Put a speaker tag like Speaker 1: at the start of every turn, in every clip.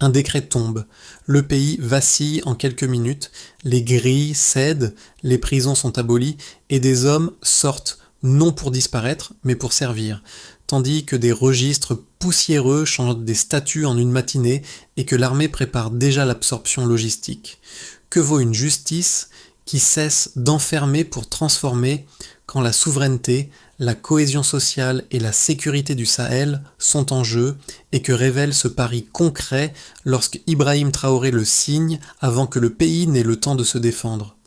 Speaker 1: Un décret tombe, le pays vacille en quelques minutes, les grilles cèdent, les prisons sont abolies et des hommes sortent, non pour disparaître, mais pour servir, tandis que des registres poussiéreux changent des statuts en une matinée et que l'armée prépare déjà l'absorption logistique. Que vaut une justice qui cesse d'enfermer pour transformer quand la souveraineté, la cohésion sociale et la sécurité du Sahel sont en jeu et que révèle ce pari concret lorsque Ibrahim Traoré le signe avant que le pays n'ait le temps de se défendre.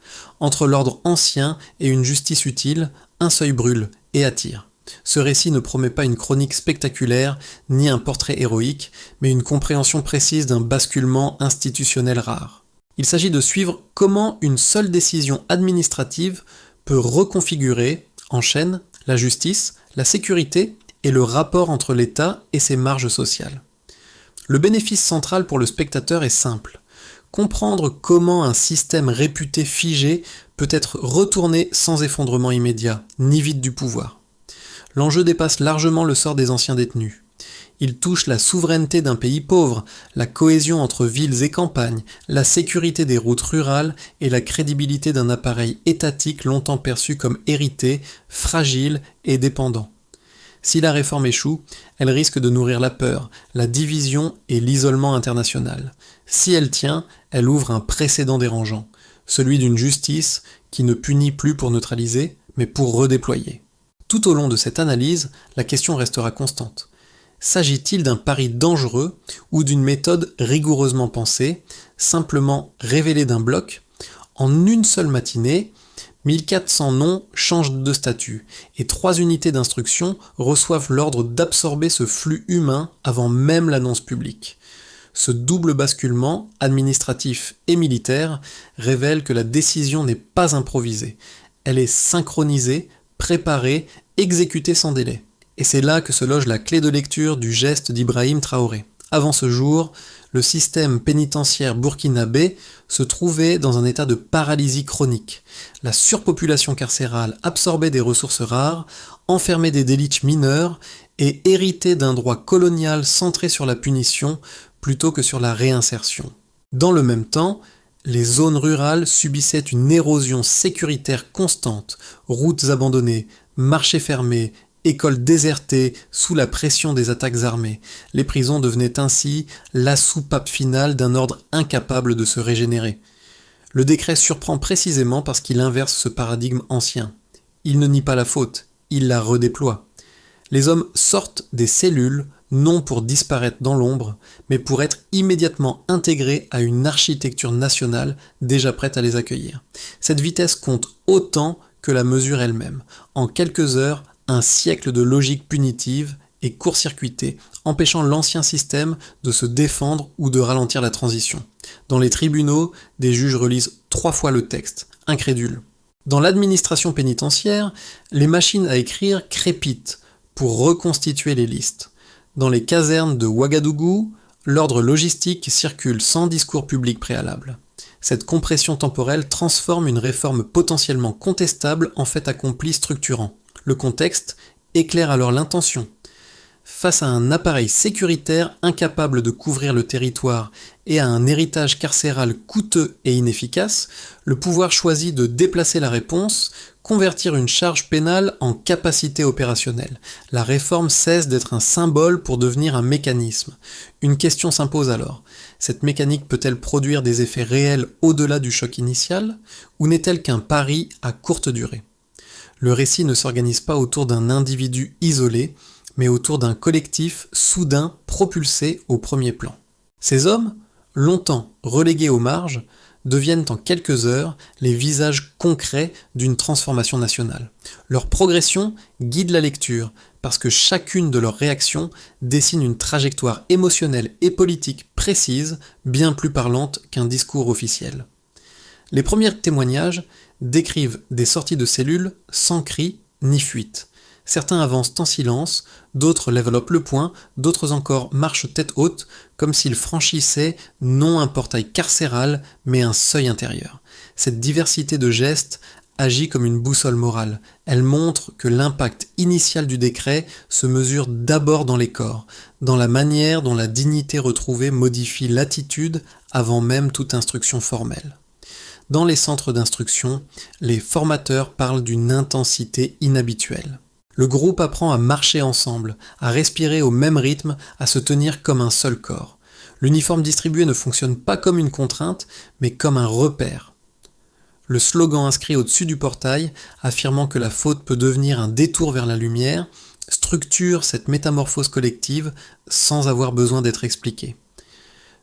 Speaker 1: Entre l'ordre ancien et une justice utile, un seuil brûle et attire. Ce récit ne promet pas une chronique spectaculaire ni un portrait héroïque, mais une compréhension précise d'un basculement institutionnel rare. Il s'agit de suivre comment une seule décision administrative peut reconfigurer, en chaîne, la justice, la sécurité et le rapport entre l'État et ses marges sociales. Le bénéfice central pour le spectateur est simple. Comprendre comment un système réputé figé peut être retourné sans effondrement immédiat, ni vide du pouvoir. L'enjeu dépasse largement le sort des anciens détenus. Il touche la souveraineté d'un pays pauvre, la cohésion entre villes et campagnes, la sécurité des routes rurales et la crédibilité d'un appareil étatique longtemps perçu comme hérité, fragile et dépendant. Si la réforme échoue, elle risque de nourrir la peur, la division et l'isolement international. Si elle tient, elle ouvre un précédent dérangeant, celui d'une justice qui ne punit plus pour neutraliser, mais pour redéployer. Tout au long de cette analyse, la question restera constante. S'agit-il d'un pari dangereux ou d'une méthode rigoureusement pensée, simplement révélée d'un bloc? En une seule matinée, 1400 noms changent de statut et 3 unités d'instruction reçoivent l'ordre d'absorber ce flux humain avant même l'annonce publique. Ce double basculement, administratif et militaire, révèle que la décision n'est pas improvisée. Elle est synchronisée, préparée, exécutée sans délai. Et c'est là que se loge la clé de lecture du geste d'Ibrahim Traoré. Avant ce jour, le système pénitentiaire burkinabé se trouvait dans un état de paralysie chronique. La surpopulation carcérale absorbait des ressources rares, enfermait des délits mineurs et héritait d'un droit colonial centré sur la punition plutôt que sur la réinsertion. Dans le même temps, les zones rurales subissaient une érosion sécuritaire constante, routes abandonnées, marchés fermés, écoles désertées sous la pression des attaques armées. Les prisons devenaient ainsi la soupape finale d'un ordre incapable de se régénérer. Le décret surprend précisément parce qu'il inverse ce paradigme ancien. Il ne nie pas la faute, il la redéploie. Les hommes sortent des cellules, non pour disparaître dans l'ombre, mais pour être immédiatement intégrés à une architecture nationale déjà prête à les accueillir. Cette vitesse compte autant que la mesure elle-même. En quelques heures, un siècle de logique punitive est court-circuité, empêchant l'ancien système de se défendre ou de ralentir la transition. Dans les tribunaux, des juges relisent 3 fois le texte, incrédules. Dans l'administration pénitentiaire, les machines à écrire crépitent pour reconstituer les listes. Dans les casernes de Ouagadougou, l'ordre logistique circule sans discours public préalable. Cette compression temporelle transforme une réforme potentiellement contestable en fait accompli structurant. Le contexte éclaire alors l'intention. Face à un appareil sécuritaire incapable de couvrir le territoire et à un héritage carcéral coûteux et inefficace, le pouvoir choisit de déplacer la réponse, convertir une charge pénale en capacité opérationnelle. La réforme cesse d'être un symbole pour devenir un mécanisme. Une question s'impose alors. Cette mécanique peut-elle produire des effets réels au-delà du choc initial, ou n'est-elle qu'un pari à courte durée ? Le récit ne s'organise pas autour d'un individu isolé, mais autour d'un collectif soudain propulsé au premier plan. Ces hommes, longtemps relégués aux marges, deviennent en quelques heures les visages concrets d'une transformation nationale. Leur progression guide la lecture, parce que chacune de leurs réactions dessine une trajectoire émotionnelle et politique précise, bien plus parlante qu'un discours officiel. Les premiers témoignages décrivent des sorties de cellules sans cri ni fuite. Certains avancent en silence, d'autres développent le poing, d'autres encore marchent tête haute, comme s'ils franchissaient non un portail carcéral, mais un seuil intérieur. Cette diversité de gestes agit comme une boussole morale. Elle montre que l'impact initial du décret se mesure d'abord dans les corps, dans la manière dont la dignité retrouvée modifie l'attitude avant même toute instruction formelle. Dans les centres d'instruction, les formateurs parlent d'une intensité inhabituelle. Le groupe apprend à marcher ensemble, à respirer au même rythme, à se tenir comme un seul corps. L'uniforme distribué ne fonctionne pas comme une contrainte, mais comme un repère. Le slogan inscrit au-dessus du portail, affirmant que la faute peut devenir un détour vers la lumière, structure cette métamorphose collective sans avoir besoin d'être expliqué.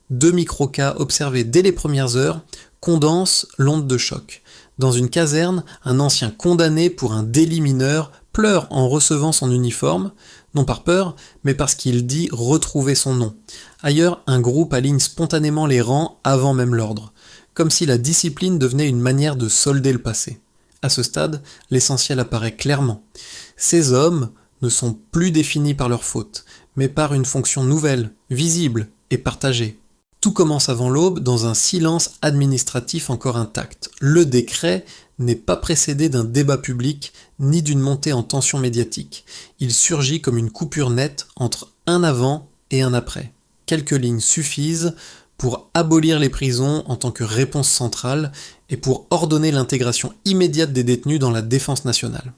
Speaker 1: 2 micro-cas observés dès les premières heures condensent l'onde de choc. Dans une caserne, un ancien condamné pour un délit mineur pleure en recevant son uniforme, non par peur, mais parce qu'il dit retrouver son nom. Ailleurs, un groupe aligne spontanément les rangs avant même l'ordre, comme si la discipline devenait une manière de solder le passé. À ce stade, l'essentiel apparaît clairement. Ces hommes ne sont plus définis par leur faute, mais par une fonction nouvelle, visible et partagée. Tout commence avant l'aube dans un silence administratif encore intact. Le décret n'est pas précédé d'un débat public ni d'une montée en tension médiatique. Il surgit comme une coupure nette entre un avant et un après. Quelques lignes suffisent pour abolir les prisons en tant que réponse centrale et pour ordonner l'intégration immédiate des détenus dans la défense nationale.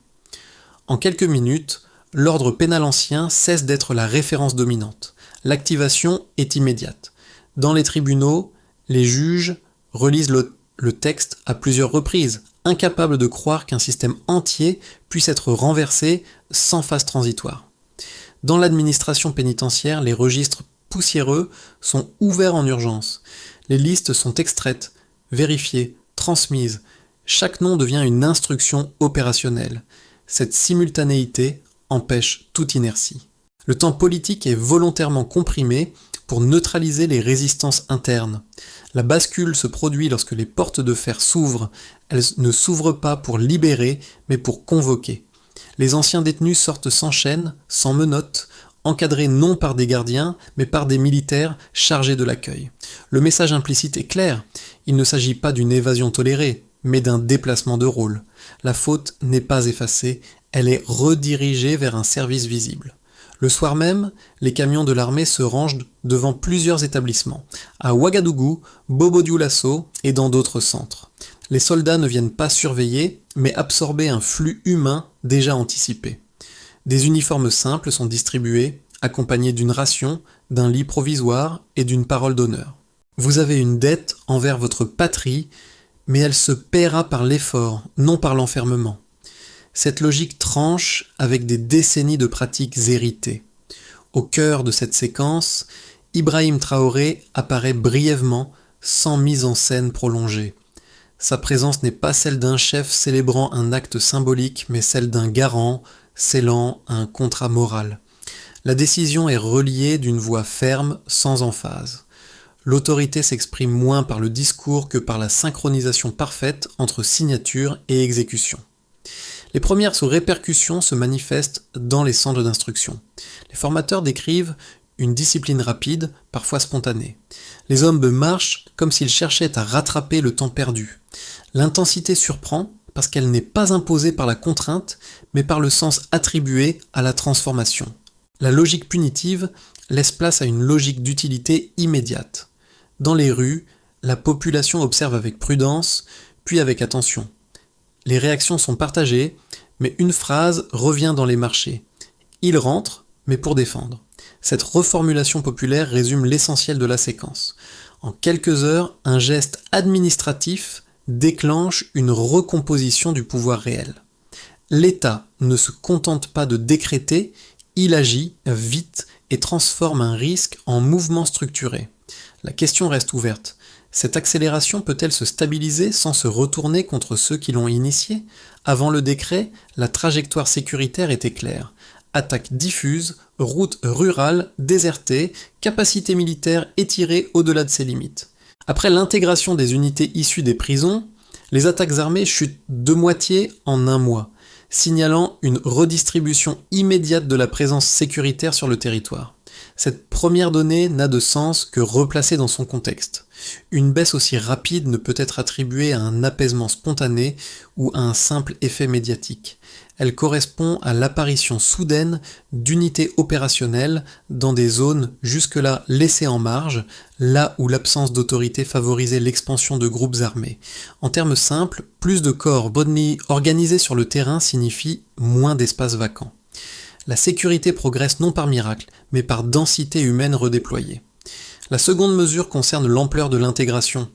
Speaker 1: En quelques minutes, l'ordre pénal ancien cesse d'être la référence dominante. L'activation est immédiate. Dans les tribunaux, les juges relisent le texte à plusieurs reprises, incapables de croire qu'un système entier puisse être renversé sans phase transitoire. Dans l'administration pénitentiaire, les registres poussiéreux sont ouverts en urgence. Les listes sont extraites, vérifiées, transmises. Chaque nom devient une instruction opérationnelle. Cette simultanéité empêche toute inertie. Le temps politique est volontairement comprimé pour neutraliser les résistances internes. La bascule se produit lorsque les portes de fer s'ouvrent. Elles ne s'ouvrent pas pour libérer, mais pour convoquer. Les anciens détenus sortent sans chaîne, sans menottes, encadrés non par des gardiens, mais par des militaires chargés de l'accueil. Le message implicite est clair. Il ne s'agit pas d'une évasion tolérée, mais d'un déplacement de rôle. La faute n'est pas effacée, elle est redirigée vers un service visible. Le soir même, les camions de l'armée se rangent devant plusieurs établissements, à Ouagadougou, Bobo-Dioulasso et dans d'autres centres. Les soldats ne viennent pas surveiller, mais absorber un flux humain déjà anticipé. Des uniformes simples sont distribués, accompagnés d'une ration, d'un lit provisoire et d'une parole d'honneur. Vous avez une dette envers votre patrie, mais elle se paiera par l'effort, non par l'enfermement. Cette logique tranche avec des décennies de pratiques héritées. Au cœur de cette séquence, Ibrahim Traoré apparaît brièvement, sans mise en scène prolongée. Sa présence n'est pas celle d'un chef célébrant un acte symbolique, mais celle d'un garant scellant un contrat moral. La décision est reliée d'une voix ferme, sans emphase. L'autorité s'exprime moins par le discours que par la synchronisation parfaite entre signature et exécution. Les premières répercussions se manifestent dans les centres d'instruction. Les formateurs décrivent une discipline rapide, parfois spontanée. Les hommes marchent comme s'ils cherchaient à rattraper le temps perdu. L'intensité surprend parce qu'elle n'est pas imposée par la contrainte, mais par le sens attribué à la transformation. La logique punitive laisse place à une logique d'utilité immédiate. Dans les rues, la population observe avec prudence, puis avec attention. Les réactions sont partagées, mais une phrase revient dans les marchés. Il rentre, mais pour défendre. Cette reformulation populaire résume l'essentiel de la séquence. En quelques heures, un geste administratif déclenche une recomposition du pouvoir réel. L'État ne se contente pas de décréter, il agit vite et transforme un risque en mouvement structuré. La question reste ouverte. Cette accélération peut-elle se stabiliser sans se retourner contre ceux qui l'ont initiée ? Avant le décret, la trajectoire sécuritaire était claire. Attaques diffuses, routes rurales désertées, capacité militaire étirée au-delà de ses limites. Après l'intégration des unités issues des prisons, les attaques armées chutent de moitié en un mois, signalant une redistribution immédiate de la présence sécuritaire sur le territoire. Cette première donnée n'a de sens que replacée dans son contexte. Une baisse aussi rapide ne peut être attribuée à un apaisement spontané ou à un simple effet médiatique. Elle correspond à l'apparition soudaine d'unités opérationnelles dans des zones jusque-là laissées en marge, là où l'absence d'autorité favorisait l'expansion de groupes armés. En termes simples, plus de corps Bodny organisés sur le terrain signifie moins d'espaces vacants. La sécurité progresse non par miracle, mais par densité humaine redéployée. La seconde mesure concerne l'ampleur de l'intégration.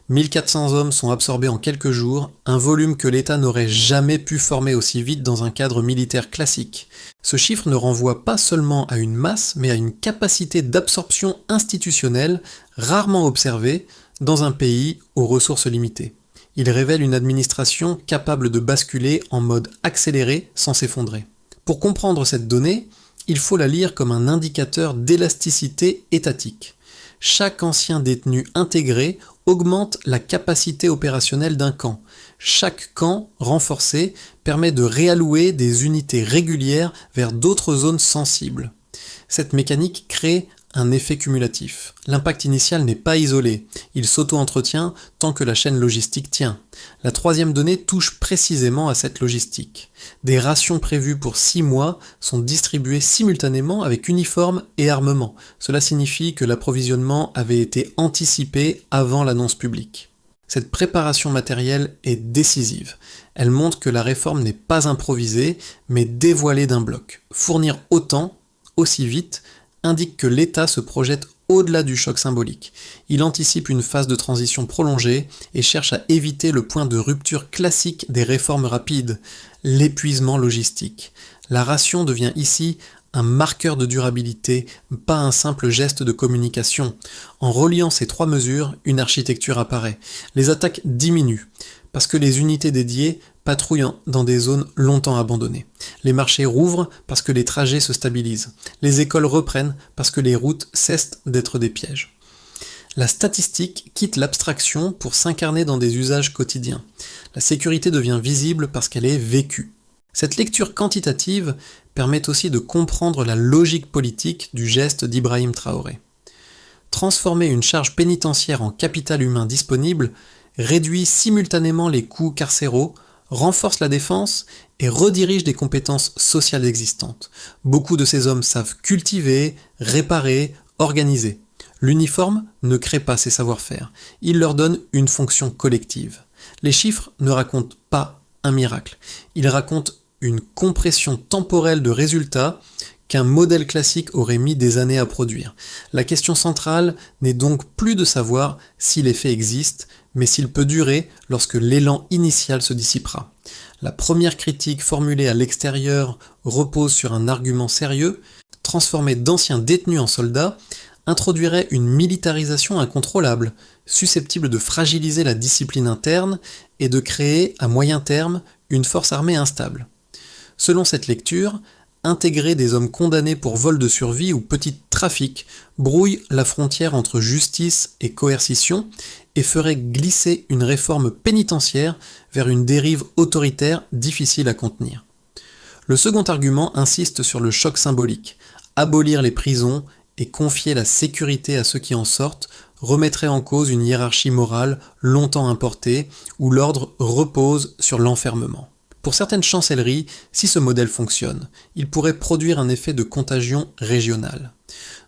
Speaker 1: 1400 hommes sont absorbés en quelques jours, un volume que l'État n'aurait jamais pu former aussi vite dans un cadre militaire classique. Ce chiffre ne renvoie pas seulement à une masse, mais à une capacité d'absorption institutionnelle rarement observée dans un pays aux ressources limitées. Il révèle une administration capable de basculer en mode accéléré sans s'effondrer. Pour comprendre cette donnée, il faut la lire comme un indicateur d'élasticité étatique. Chaque ancien détenu intégré augmente la capacité opérationnelle d'un camp. Chaque camp renforcé permet de réallouer des unités régulières vers d'autres zones sensibles. Cette mécanique crée un effet cumulatif. L'impact initial n'est pas isolé, il s'auto-entretient tant que la chaîne logistique tient. La troisième donnée touche précisément à cette logistique. Des rations prévues pour 6 mois sont distribuées simultanément avec uniformes et armement. Cela signifie que l'approvisionnement avait été anticipé avant l'annonce publique. Cette préparation matérielle est décisive. Elle montre que la réforme n'est pas improvisée, mais dévoilée d'un bloc. Fournir autant, aussi vite, indique que l'État se projette au-delà du choc symbolique. Il anticipe une phase de transition prolongée et cherche à éviter le point de rupture classique des réformes rapides, l'épuisement logistique. La ration devient ici un marqueur de durabilité, pas un simple geste de communication. En reliant ces 3 mesures, une architecture apparaît. Les attaques diminuent, parce que les unités dédiées patrouillent dans des zones longtemps abandonnées. Les marchés rouvrent parce que les trajets se stabilisent. Les écoles reprennent parce que les routes cessent d'être des pièges. La statistique quitte l'abstraction pour s'incarner dans des usages quotidiens. La sécurité devient visible parce qu'elle est vécue. Cette lecture quantitative permet aussi de comprendre la logique politique du geste d'Ibrahim Traoré. Transformer une charge pénitentiaire en capital humain disponible réduit simultanément les coûts carcéraux, renforce la défense et redirige des compétences sociales existantes. Beaucoup de ces hommes savent cultiver, réparer, organiser. L'uniforme ne crée pas ces savoir-faire, il leur donne une fonction collective. Les chiffres ne racontent pas un miracle, ils racontent une compression temporelle de résultats qu'un modèle classique aurait mis des années à produire. La question centrale n'est donc plus de savoir si l'effet existe, mais s'il peut durer lorsque l'élan initial se dissipera. La première critique formulée à l'extérieur repose sur un argument sérieux. Transformer d'anciens détenus en soldats introduirait une militarisation incontrôlable, susceptible de fragiliser la discipline interne et de créer, à moyen terme, une force armée instable. Selon cette lecture, intégrer des hommes condamnés pour vol de survie ou petit trafic brouille la frontière entre justice et coercition et ferait glisser une réforme pénitentiaire vers une dérive autoritaire difficile à contenir. Le second argument insiste sur le choc symbolique. Abolir les prisons et confier la sécurité à ceux qui en sortent remettrait en cause une hiérarchie morale longtemps importée où l'ordre repose sur l'enfermement. Pour certaines chancelleries, si ce modèle fonctionne, il pourrait produire un effet de contagion régionale.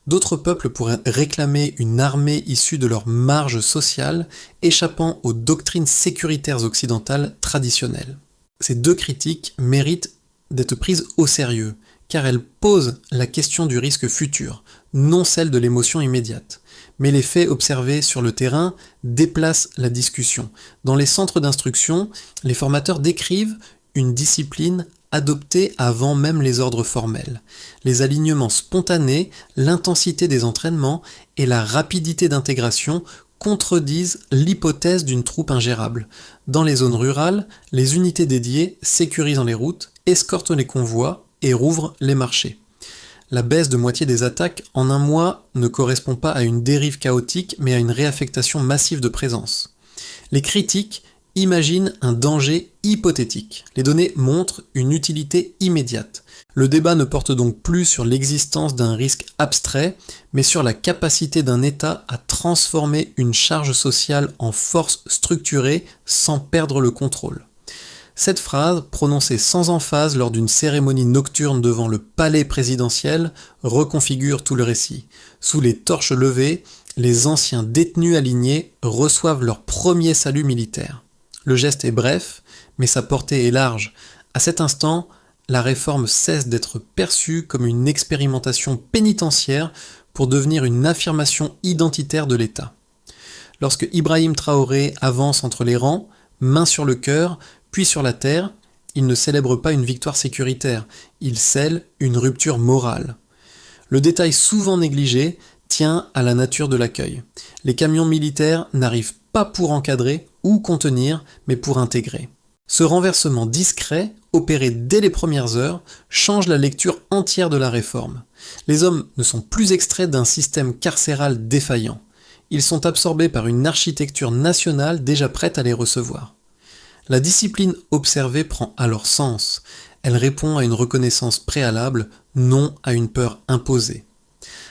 Speaker 1: D'autres peuples pourraient réclamer une armée issue de leur marge sociale, échappant aux doctrines sécuritaires occidentales traditionnelles. Ces 2 critiques méritent d'être prises au sérieux, car elles posent la question du risque futur, non celle de l'émotion immédiate. Mais les faits observés sur le terrain déplacent la discussion. Dans les centres d'instruction, les formateurs décrivent une discipline adoptée avant même les ordres formels. Les alignements spontanés, l'intensité des entraînements et la rapidité d'intégration contredisent l'hypothèse d'une troupe ingérable. Dans les zones rurales, les unités dédiées sécurisent les routes, escortent les convois et rouvrent les marchés. La baisse de moitié des attaques en un mois ne correspond pas à une dérive chaotique mais à une réaffectation massive de présence. Les critiques Imagine un danger hypothétique. Les données montrent une utilité immédiate. Le débat ne porte donc plus sur l'existence d'un risque abstrait, mais sur la capacité d'un État à transformer une charge sociale en force structurée sans perdre le contrôle. Cette phrase, prononcée sans emphase lors d'une cérémonie nocturne devant le palais présidentiel, reconfigure tout le récit. Sous les torches levées, les anciens détenus alignés reçoivent leur premier salut militaire. Le geste est bref, mais sa portée est large. À cet instant, la réforme cesse d'être perçue comme une expérimentation pénitentiaire pour devenir une affirmation identitaire de l'État. Lorsque Ibrahim Traoré avance entre les rangs, main sur le cœur, puis sur la terre, il ne célèbre pas une victoire sécuritaire, il scelle une rupture morale. Le détail souvent négligé tient à la nature de l'accueil. Les camions militaires n'arrivent pas pour encadrer ou contenir, mais pour intégrer. Ce renversement discret, opéré dès les premières heures, change la lecture entière de la réforme. Les hommes ne sont plus extraits d'un système carcéral défaillant. Ils sont absorbés par une architecture nationale déjà prête à les recevoir. La discipline observée prend alors sens. Elle répond à une reconnaissance préalable, non à une peur imposée.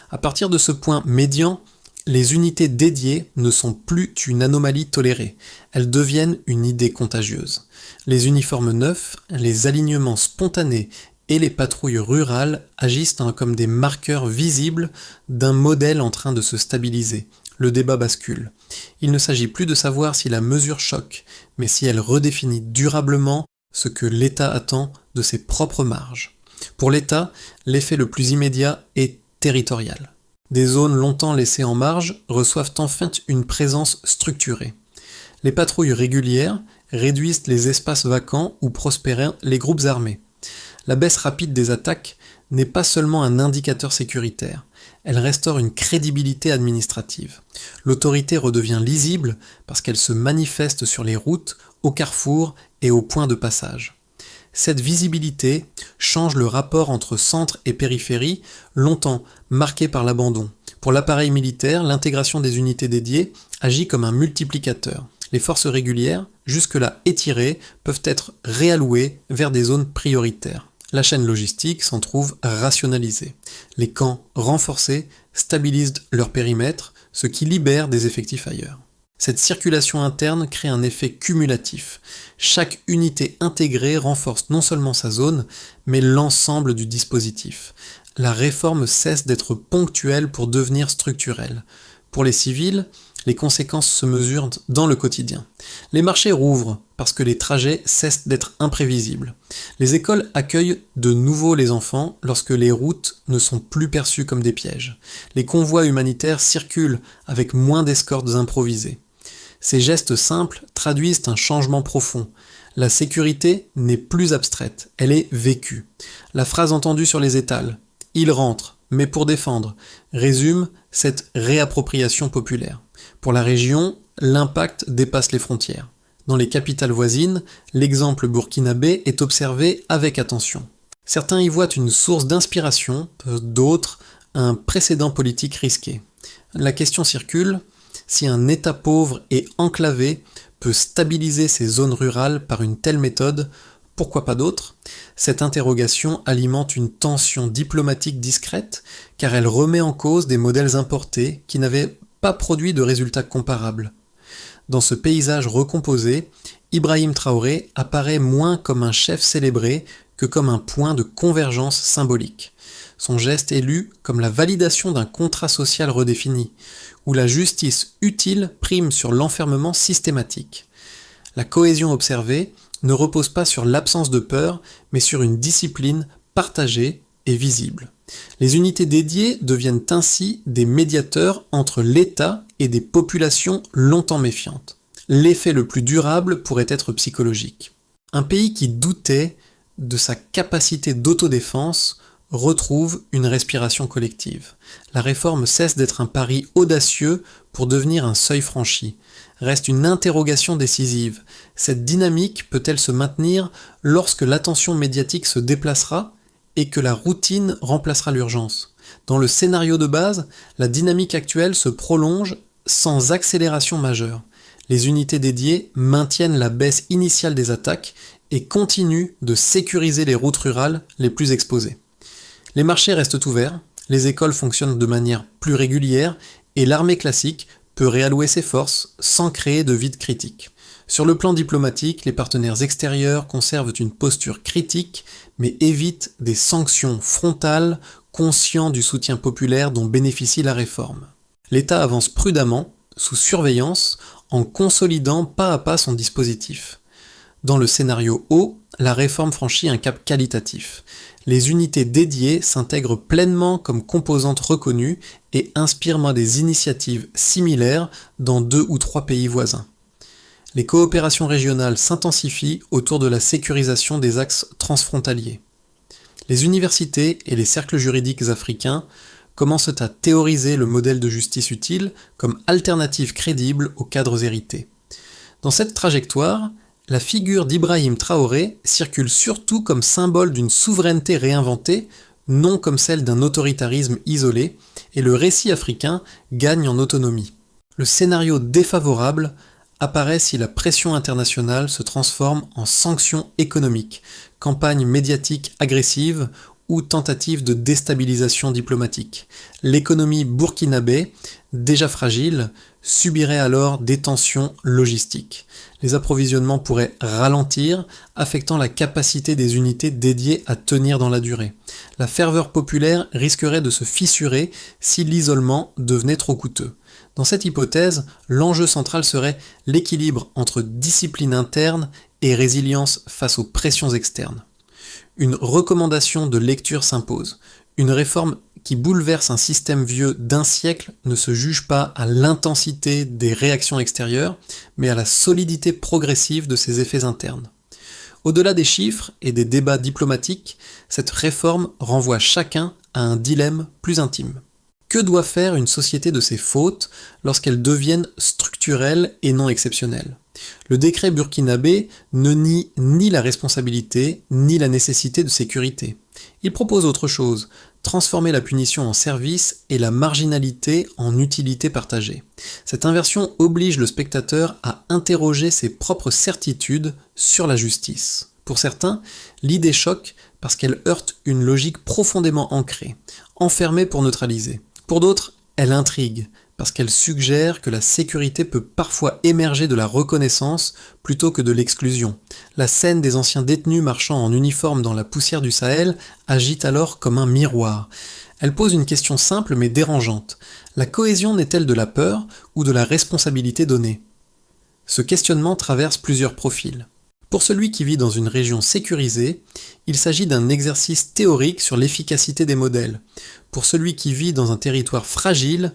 Speaker 1: À partir de ce point médian, les unités dédiées ne sont plus une anomalie tolérée, elles deviennent une idée contagieuse. Les uniformes neufs, les alignements spontanés et les patrouilles rurales agissent comme des marqueurs visibles d'un modèle en train de se stabiliser. Le débat bascule. Il ne s'agit plus de savoir si la mesure choque, mais si elle redéfinit durablement ce que l'État attend de ses propres marges. Pour l'État, l'effet le plus immédiat est territorial. Des zones longtemps laissées en marge reçoivent enfin une présence structurée. Les patrouilles régulières réduisent les espaces vacants où prospéraient les groupes armés. La baisse rapide des attaques n'est pas seulement un indicateur sécuritaire, elle restaure une crédibilité administrative. L'autorité redevient lisible parce qu'elle se manifeste sur les routes, aux carrefours et aux points de passage. Cette visibilité change le rapport entre centre et périphérie, longtemps marqué par l'abandon. Pour l'appareil militaire, l'intégration des unités dédiées agit comme un multiplicateur. Les forces régulières, jusque-là étirées, peuvent être réallouées vers des zones prioritaires. La chaîne logistique s'en trouve rationalisée. Les camps renforcés stabilisent leur périmètre, ce qui libère des effectifs ailleurs. Cette circulation interne crée un effet cumulatif. Chaque unité intégrée renforce non seulement sa zone, mais l'ensemble du dispositif. La réforme cesse d'être ponctuelle pour devenir structurelle. Pour les civils, les conséquences se mesurent dans le quotidien. Les marchés rouvrent parce que les trajets cessent d'être imprévisibles. Les écoles accueillent de nouveau les enfants lorsque les routes ne sont plus perçues comme des pièges. Les convois humanitaires circulent avec moins d'escortes improvisées. Ces gestes simples traduisent un changement profond. La sécurité n'est plus abstraite, elle est vécue. La phrase entendue sur les étals « Il rentre, mais pour défendre » résume cette réappropriation populaire. Pour la région, l'impact dépasse les frontières. Dans les capitales voisines, l'exemple burkinabé est observé avec attention. Certains y voient une source d'inspiration, d'autres un précédent politique risqué. La question circule, si un État pauvre et enclavé peut stabiliser ces zones rurales par une telle méthode, pourquoi pas d'autres ? Cette interrogation alimente une tension diplomatique discrète, car elle remet en cause des modèles importés qui n'avaient pas produit de résultats comparables. Dans ce paysage recomposé, Ibrahim Traoré apparaît moins comme un chef célébré que comme un point de convergence symbolique. Son geste est lu comme la validation d'un contrat social redéfini, où la justice utile prime sur l'enfermement systématique. La cohésion observée ne repose pas sur l'absence de peur, mais sur une discipline partagée et visible. Les unités dédiées deviennent ainsi des médiateurs entre l'État et des populations longtemps méfiantes. L'effet le plus durable pourrait être psychologique. Un pays qui doutait de sa capacité d'autodéfense retrouve une respiration collective. La réforme cesse d'être un pari audacieux pour devenir un seuil franchi. Reste une interrogation décisive. Cette dynamique peut-elle se maintenir lorsque l'attention médiatique se déplacera et que la routine remplacera l'urgence? Dans le scénario de base, la dynamique actuelle se prolonge sans accélération majeure. Les unités dédiées maintiennent la baisse initiale des attaques et continuent de sécuriser les routes rurales les plus exposées. Les marchés restent ouverts, les écoles fonctionnent de manière plus régulière et l'armée classique peut réallouer ses forces sans créer de vide critique. Sur le plan diplomatique, les partenaires extérieurs conservent une posture critique mais évitent des sanctions frontales, conscients du soutien populaire dont bénéficie la réforme. L'État avance prudemment, sous surveillance, en consolidant pas à pas son dispositif. Dans le scénario haut, la réforme franchit un cap qualitatif. Les unités dédiées s'intègrent pleinement comme composantes reconnues et inspirent des initiatives similaires dans 2 ou 3 pays voisins. Les coopérations régionales s'intensifient autour de la sécurisation des axes transfrontaliers. Les universités et les cercles juridiques africains commencent à théoriser le modèle de justice utile comme alternative crédible aux cadres hérités. Dans cette trajectoire, la figure d'Ibrahim Traoré circule surtout comme symbole d'une souveraineté réinventée, non comme celle d'un autoritarisme isolé, et le récit africain gagne en autonomie. Le scénario défavorable apparaît si la pression internationale se transforme en sanctions économiques, campagne médiatique agressive ou tentative de déstabilisation diplomatique. L'économie burkinabé, déjà fragile, subirait alors des tensions logistiques. Les approvisionnements pourraient ralentir, affectant la capacité des unités dédiées à tenir dans la durée. La ferveur populaire risquerait de se fissurer si l'isolement devenait trop coûteux. Dans cette hypothèse, l'enjeu central serait l'équilibre entre discipline interne et résilience face aux pressions externes. Une recommandation de lecture s'impose. Une réforme qui bouleverse un système vieux d'1 siècle ne se juge pas à l'intensité des réactions extérieures, mais à la solidité progressive de ses effets internes. Au-delà des chiffres et des débats diplomatiques, cette réforme renvoie chacun à un dilemme plus intime. Que doit faire une société de ses fautes lorsqu'elles deviennent structurelles et non exceptionnelles ? Le décret burkinabé ne nie ni la responsabilité ni la nécessité de sécurité. Il propose autre chose, transformer la punition en service et la marginalité en utilité partagée. Cette inversion oblige le spectateur à interroger ses propres certitudes sur la justice. Pour certains, l'idée choque parce qu'elle heurte une logique profondément ancrée, enfermée pour neutraliser. Pour d'autres, elle intrigue, parce qu'elle suggère que la sécurité peut parfois émerger de la reconnaissance plutôt que de l'exclusion. La scène des anciens détenus marchant en uniforme dans la poussière du Sahel agite alors comme un miroir. Elle pose une question simple mais dérangeante. La cohésion n'est-elle de la peur ou de la responsabilité donnée ? Ce questionnement traverse plusieurs profils. Pour celui qui vit dans une région sécurisée, il s'agit d'un exercice théorique sur l'efficacité des modèles. Pour celui qui vit dans un territoire fragile,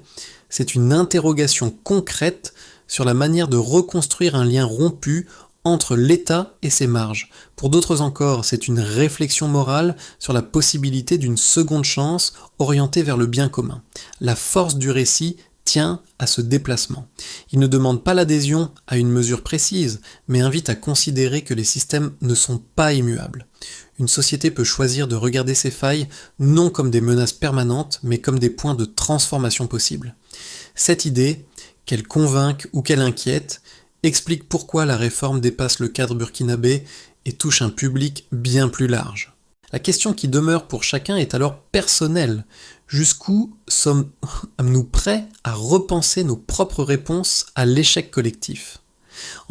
Speaker 1: c'est une interrogation concrète sur la manière de reconstruire un lien rompu entre l'État et ses marges. Pour d'autres encore, c'est une réflexion morale sur la possibilité d'une seconde chance orientée vers le bien commun. La force du récit tient à ce déplacement. Il ne demande pas l'adhésion à une mesure précise, mais invite à considérer que les systèmes ne sont pas immuables. Une société peut choisir de regarder ses failles non comme des menaces permanentes, mais comme des points de transformation possibles. Cette idée, qu'elle convainque ou qu'elle inquiète, explique pourquoi la réforme dépasse le cadre burkinabé et touche un public bien plus large. La question qui demeure pour chacun est alors personnelle. Jusqu'où sommes-nous prêts à repenser nos propres réponses à l'échec collectif ?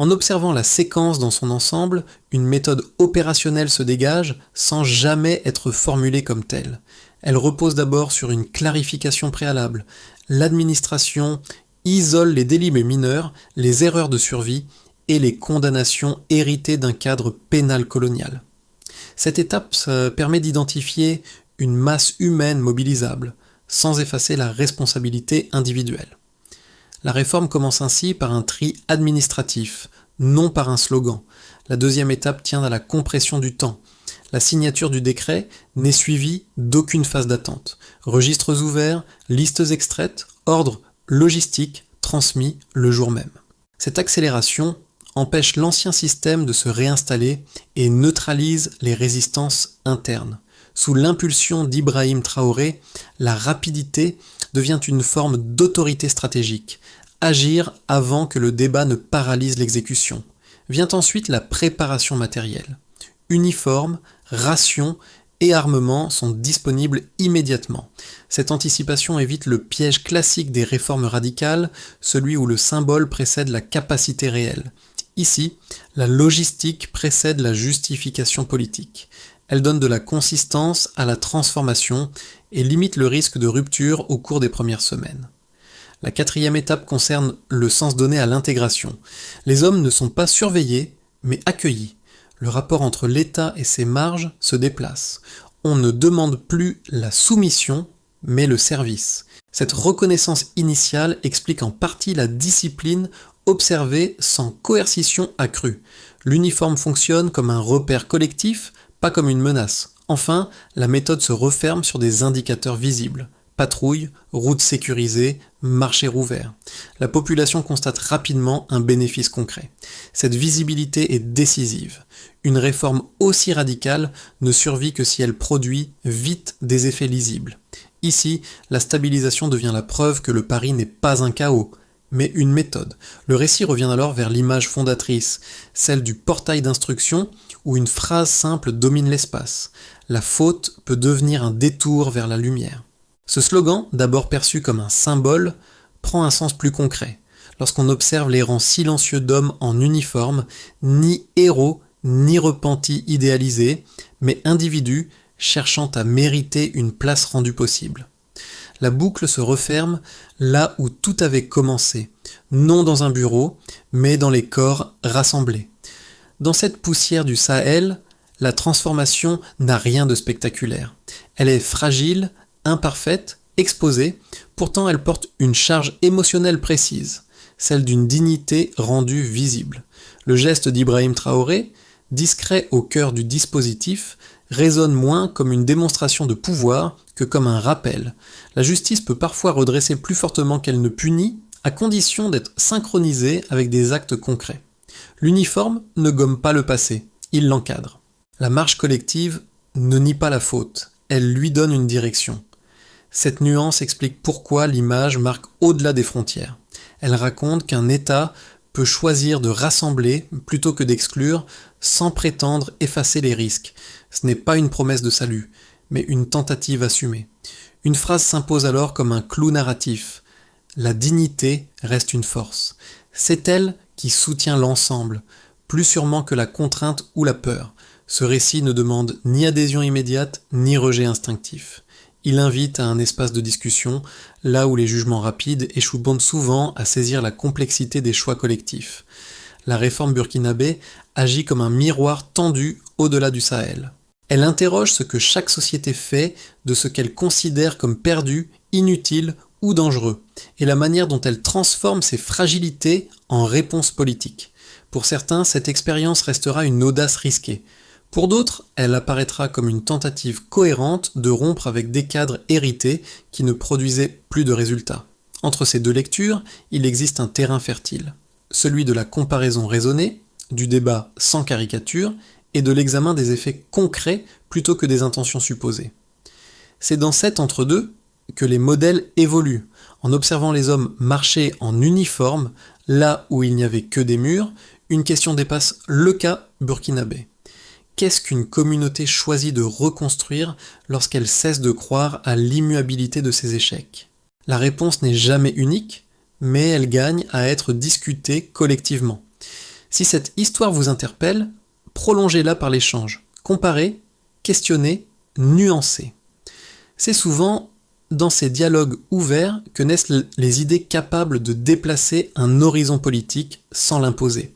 Speaker 1: En observant la séquence dans son ensemble, une méthode opérationnelle se dégage sans jamais être formulée comme telle. Elle repose d'abord sur une clarification préalable. L'administration isole les délits mineurs, les erreurs de survie et les condamnations héritées d'un cadre pénal colonial. Cette étape permet d'identifier une masse humaine mobilisable, sans effacer la responsabilité individuelle. La réforme commence ainsi par un tri administratif, non par un slogan. La deuxième étape tient à la compression du temps. La signature du décret n'est suivie d'aucune phase d'attente. Registres ouverts, listes extraites, ordres logistiques transmis le jour même. Cette accélération empêche l'ancien système de se réinstaller et neutralise les résistances internes. Sous l'impulsion d'Ibrahim Traoré, la rapidité devient une forme d'autorité stratégique. Agir avant que le débat ne paralyse l'exécution. Vient ensuite la préparation matérielle. Uniformes, rations et armements sont disponibles immédiatement. Cette anticipation évite le piège classique des réformes radicales, celui où le symbole précède la capacité réelle. Ici, la logistique précède la justification politique. Elle donne de la consistance à la transformation et limite le risque de rupture au cours des premières semaines. La quatrième étape concerne le sens donné à l'intégration. Les hommes ne sont pas surveillés, mais accueillis. Le rapport entre l'État et ses marges se déplace. On ne demande plus la soumission, mais le service. Cette reconnaissance initiale explique en partie la discipline observée sans coercition accrue. L'uniforme fonctionne comme un repère collectif, pas comme une menace. Enfin, la méthode se referme sur des indicateurs visibles. Patrouille, routes sécurisées, marchés rouverts. La population constate rapidement un bénéfice concret. Cette visibilité est décisive. Une réforme aussi radicale ne survit que si elle produit vite des effets lisibles. Ici, la stabilisation devient la preuve que le pari n'est pas un chaos, mais une méthode. Le récit revient alors vers l'image fondatrice, celle du portail d'instruction où une phrase simple domine l'espace. La faute peut devenir un détour vers la lumière. Ce slogan, d'abord perçu comme un symbole, prend un sens plus concret. Lorsqu'on observe les rangs silencieux d'hommes en uniforme, ni héros, ni repentis idéalisés, mais individus cherchant à mériter une place rendue possible. La boucle se referme là où tout avait commencé, non dans un bureau, mais dans les corps rassemblés. Dans cette poussière du Sahel, la transformation n'a rien de spectaculaire. Elle est fragile, imparfaite, exposée, pourtant elle porte une charge émotionnelle précise, celle d'une dignité rendue visible. Le geste d'Ibrahim Traoré, discret au cœur du dispositif, résonne moins comme une démonstration de pouvoir que comme un rappel. La justice peut parfois redresser plus fortement qu'elle ne punit, à condition d'être synchronisée avec des actes concrets. L'uniforme ne gomme pas le passé, il l'encadre. La marche collective ne nie pas la faute, elle lui donne une direction. Cette nuance explique pourquoi l'image marque au-delà des frontières. Elle raconte qu'un État peut choisir de rassembler plutôt que d'exclure sans prétendre effacer les risques. Ce n'est pas une promesse de salut, mais une tentative assumée. Une phrase s'impose alors comme un clou narratif. La dignité reste une force. C'est elle qui soutient l'ensemble, plus sûrement que la contrainte ou la peur. Ce récit ne demande ni adhésion immédiate, ni rejet instinctif. Il invite à un espace de discussion, là où les jugements rapides échouent souvent à saisir la complexité des choix collectifs. La réforme burkinabé agit comme un miroir tendu au-delà du Sahel. Elle interroge ce que chaque société fait de ce qu'elle considère comme perdu, inutile ou dangereux, et la manière dont elle transforme ses fragilités en réponses politiques. Pour certains, cette expérience restera une audace risquée. Pour d'autres, elle apparaîtra comme une tentative cohérente de rompre avec des cadres hérités qui ne produisaient plus de résultats. Entre ces deux lectures, il existe un terrain fertile, celui de la comparaison raisonnée, du débat sans caricature et de l'examen des effets concrets plutôt que des intentions supposées. C'est dans cet entre-deux que les modèles évoluent. En observant les hommes marcher en uniforme, là où il n'y avait que des murs, une question dépasse le cas burkinabé. Qu'est-ce qu'une communauté choisit de reconstruire lorsqu'elle cesse de croire à l'immuabilité de ses échecs? La réponse n'est jamais unique, mais elle gagne à être discutée collectivement. Si cette histoire vous interpelle, prolongez-la par l'échange. Comparez, questionnez, nuancez. C'est souvent dans ces dialogues ouverts que naissent les idées capables de déplacer un horizon politique sans l'imposer.